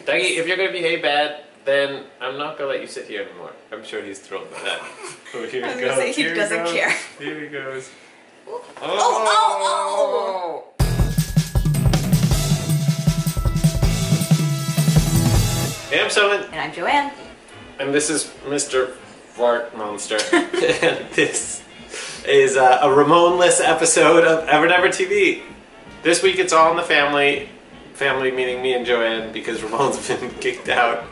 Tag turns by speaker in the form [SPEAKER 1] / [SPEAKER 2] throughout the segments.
[SPEAKER 1] Dougie, if you're going to behave bad, then I'm not going to let you sit here anymore. I'm sure he's thrilled by that. Oh, here he goes.
[SPEAKER 2] Say he doesn't care.
[SPEAKER 1] Here he goes.
[SPEAKER 2] Oh!
[SPEAKER 1] Hey, I'm Soman.
[SPEAKER 2] And I'm JoAnn.
[SPEAKER 1] And this is Mr. Fart Monster. And this is a Ramon-less episode of EverNever TV. This week it's all in the family. Family meaning me and JoAnn, because Ramon's been kicked out.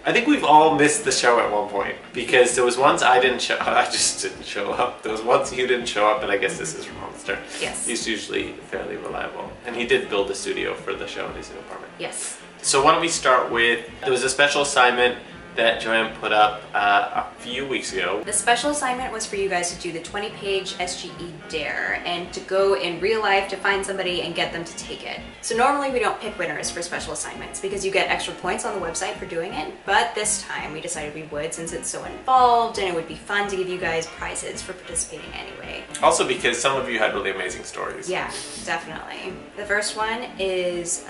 [SPEAKER 1] I think we've all missed the show at one point, because there was once I just didn't show up. There was once you didn't show up, and I guess this is Ramon's turn.
[SPEAKER 2] Yes.
[SPEAKER 1] He's usually fairly reliable. And he did build a studio for the show in his new apartment.
[SPEAKER 2] Yes.
[SPEAKER 1] So why don't we start with, there was a special assignment that JoAnn put up a few weeks ago.
[SPEAKER 2] The special assignment was for you guys to do the 20-page SGE Dare and to go in real life to find somebody and get them to take it. So normally we don't pick winners for special assignments because you get extra points on the website for doing it, but this time we decided we would since it's so involved and it would be fun to give you guys prizes for participating anyway.
[SPEAKER 1] Also because some of you had really amazing stories.
[SPEAKER 2] Yeah, definitely. The first one is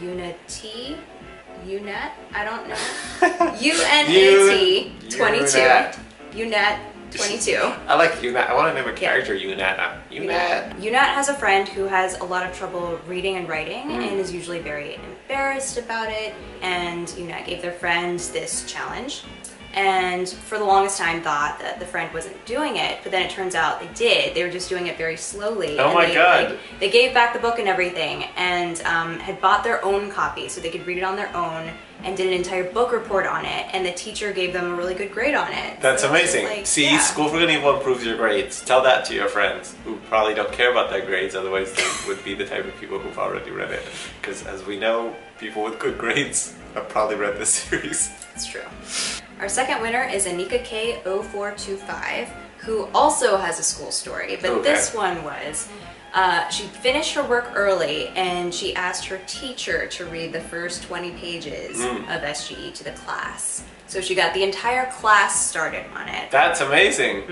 [SPEAKER 2] UNET, I don't know. UNAT 22. UNET 22.
[SPEAKER 1] I like UNAT. I want to name a character UNAT. UNAT.
[SPEAKER 2] UNAT has a friend who has a lot of trouble reading and writing and is usually very embarrassed about it. And UNAT gave their friend this challenge. And for the longest time thought that the friend wasn't doing it, but then it turns out they did. They were just doing it very slowly.
[SPEAKER 1] Oh my god.
[SPEAKER 2] They gave back the book and everything and had bought their own copy so they could read it on their own and did an entire book report on it, and the teacher gave them a really good grade on it.
[SPEAKER 1] That's
[SPEAKER 2] so
[SPEAKER 1] amazing.
[SPEAKER 2] like,
[SPEAKER 1] See,
[SPEAKER 2] yeah.
[SPEAKER 1] School for Good and Evil improves your grades. Tell that to your friends who probably don't care about their grades, otherwise they would be the type of people who've already read it. Because as we know, people with good grades have probably read this series.
[SPEAKER 2] It's true. Our second winner is Anika K0425, who also has a school story, but this one was, she finished her work early and she asked her teacher to read the first 20 pages of SGE to the class. So she got the entire class started on it.
[SPEAKER 1] That's amazing.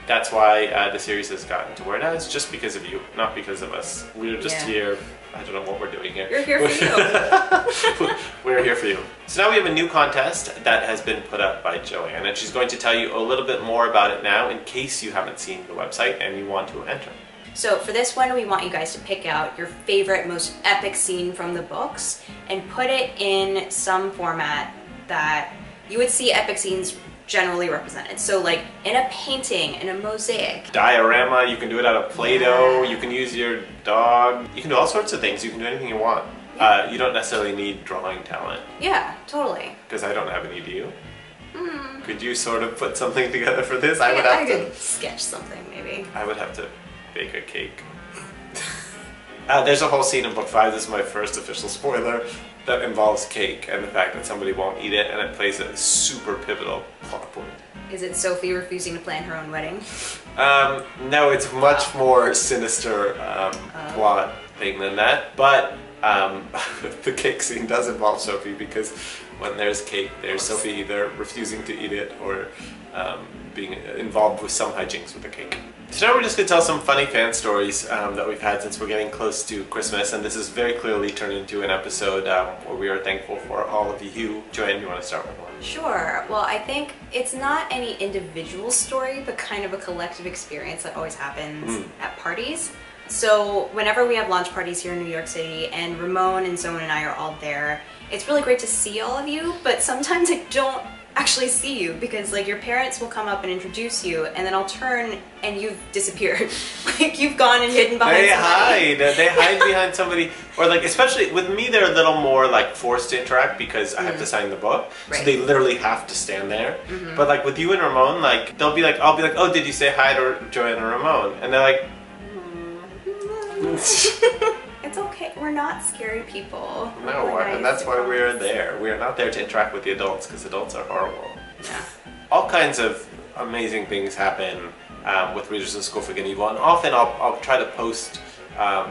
[SPEAKER 1] That's why the series has gotten to where it has, just because of you, not because of us. We're just here. I don't know what we're doing here.
[SPEAKER 2] You're here for you.
[SPEAKER 1] We're here for you. So now we have a new contest that has been put up by JoAnn, and she's going to tell you a little bit more about it now in case you haven't seen the website and you want to enter.
[SPEAKER 2] So for this one, we want you guys to pick out your favorite, most epic scene from the books and put it in some format that you would see epic scenes generally represented. So like in a painting, in a mosaic.
[SPEAKER 1] Diorama, you can do it out of Play-Doh, you can use your dog, you can do all sorts of things, you can do anything you want. You don't necessarily need drawing talent.
[SPEAKER 2] Yeah, totally.
[SPEAKER 1] Because I don't have any, do you? Could you sort of put something together for this? I
[SPEAKER 2] could sketch something maybe.
[SPEAKER 1] I would have to bake a cake. There's a whole scene in book 5, this is my first official spoiler, that involves cake and the fact that somebody won't eat it, and it plays a super pivotal plot point.
[SPEAKER 2] Is it Sophie refusing to plan her own wedding?
[SPEAKER 1] No, it's much more sinister plot thing than that, but the cake scene does involve Sophie, because when there's cake, there's Sophie either refusing to eat it or being involved with some hijinks with the cake. So now we're just going to tell some funny fan stories that we've had since we're getting close to Christmas, and this is very clearly turned into an episode where we are thankful for all of you. JoAnn, you want to start with one?
[SPEAKER 2] Sure. Well, I think it's not any individual story, but kind of a collective experience that always happens at parties. So whenever we have launch parties here in New York City, and Ramon and Soman and I are all there, it's really great to see all of you, but sometimes I don't actually see you because like your parents will come up and introduce you and then I'll turn and you've disappeared. Like you've gone and hidden behind somebody.
[SPEAKER 1] They hide behind somebody, or like especially with me they're a little more like forced to interact because I have to sign the book, so they literally have to stand there. But like with you and Ramon, like they'll be like, I'll be like, oh, did you say hi to JoAnn or Ramon? And they're like
[SPEAKER 2] It's okay, we're not scary people.
[SPEAKER 1] No, and that's why we're there. We are not there to interact with the adults, because adults are horrible.
[SPEAKER 2] Yeah.
[SPEAKER 1] All kinds of amazing things happen with readers of School for Good and Evil, and often I'll try to post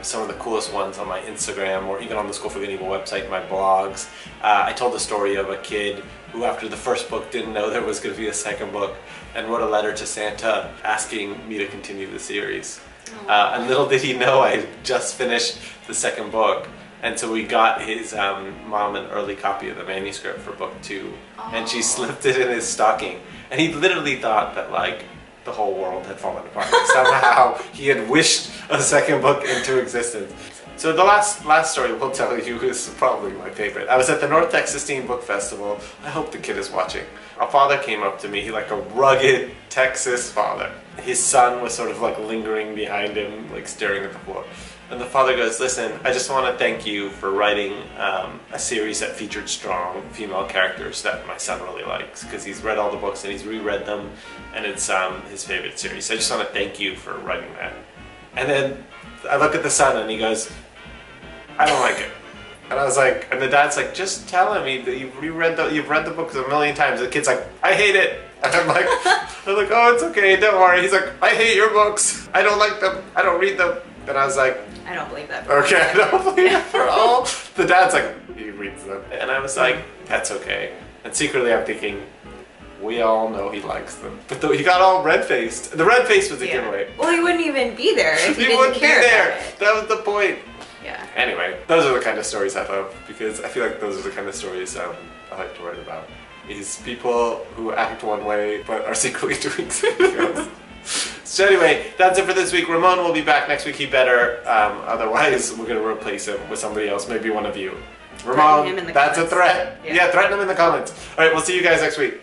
[SPEAKER 1] some of the coolest ones on my Instagram or even on the School for Good and Evil website, my blogs. I told the story of a kid who after the first book didn't know there was going to be a second book and wrote a letter to Santa asking me to continue the series. And little did he know I just finished the second book, And so we got his mom an early copy of the manuscript for book 2, and she slipped it in his stocking. And he literally thought that like the whole world had fallen apart. Somehow he had wished a second book into existence. So the last story we'll tell you is probably my favorite. I was at the North Texas Teen Book Festival. I hope the kid is watching. A father came up to me, like a rugged Texas father. His son was sort of like lingering behind him, like staring at the floor. And the father goes, listen, I just want to thank you for writing a series that featured strong female characters that my son really likes, because he's read all the books and he's reread them, and it's his favorite series. So I just want to thank you for writing that. And then I look at the son and he goes, I don't like it. And I was like, and the dad's like, just tell him you've read the books a million times. The kid's like, I hate it. And I'm like, oh, it's okay, don't worry. He's like, I hate your books. I don't like them. I don't read them. And I was like,
[SPEAKER 2] I don't believe that.
[SPEAKER 1] Okay, I don't believe it for all. The dad's like, he reads them. And I was like, that's okay. And secretly I'm thinking, we all know he likes them. But he got all red-faced. The red-face was a giveaway.
[SPEAKER 2] Well, he wouldn't even be there if he didn't
[SPEAKER 1] wouldn't
[SPEAKER 2] care
[SPEAKER 1] be there.
[SPEAKER 2] about it.
[SPEAKER 1] That was the point.
[SPEAKER 2] Yeah.
[SPEAKER 1] Anyway, those are the kind of stories I love, because I feel like those are the kind of stories I like to write about. Is people who act one way but are secretly doing something else. So anyway, that's it for this week. Ramon will be back next week. He better. Otherwise, we're going to replace him with somebody else, maybe one of you. Ramon, that's a threat. Yeah, threaten him in the comments. All right, we'll see you guys next week.